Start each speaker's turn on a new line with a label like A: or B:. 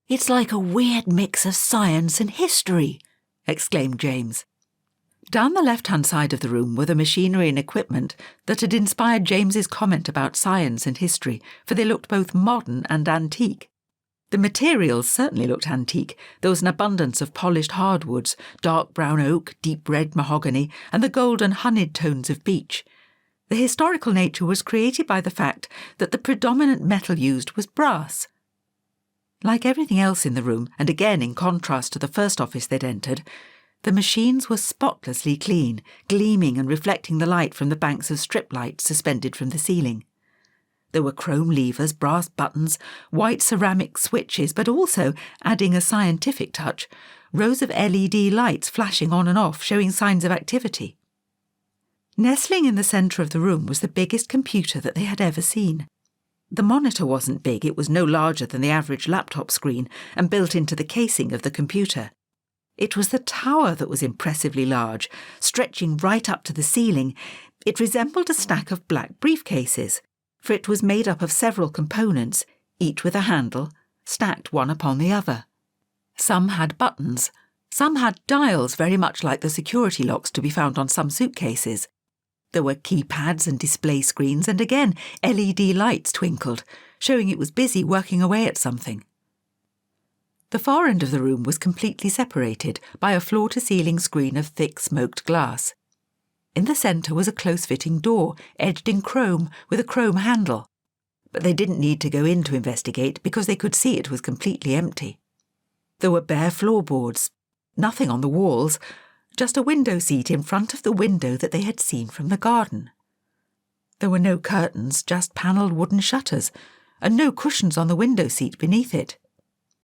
A: "It's like a weird mix of science and history," exclaimed James. Down the left-hand side of the room were the machinery and equipment that had inspired James's comment about science and history, for they looked both modern and antique. The materials certainly looked antique. There was an abundance of polished hardwoods, dark brown oak, deep red mahogany, and the golden honeyed tones of beech. The historical nature was created by the fact that the predominant metal used was brass. Like everything else in the room, and again in contrast to the first office they'd entered, the machines were spotlessly clean, gleaming and reflecting the light from the banks of strip lights suspended from the ceiling. There were chrome levers, brass buttons, white ceramic switches, but also, adding a scientific touch, rows of LED lights flashing on and off, showing signs of activity. Nestling in the centre of the room was the biggest computer that they had ever seen. The monitor wasn't big, it was no larger than the average laptop screen and built into the casing of the computer. It was the tower that was impressively large, stretching right up to the ceiling. It resembled a stack of black briefcases, for it was made up of several components, each with a handle, stacked one upon the other. Some had buttons, some had dials very much like the security locks to be found on some suitcases. There were keypads and display screens, and again LED lights twinkled, showing it was busy working away at something. The far end of the room was completely separated by a floor-to-ceiling screen of thick smoked glass. In the centre was a close-fitting door, edged in chrome, with a chrome handle. But they didn't need to go in to investigate because they could see it was completely empty. There were bare floorboards, nothing on the walls, just a window seat in front of the window that they had seen from the garden. There were no curtains, just panelled wooden shutters, and no cushions on the window seat beneath it.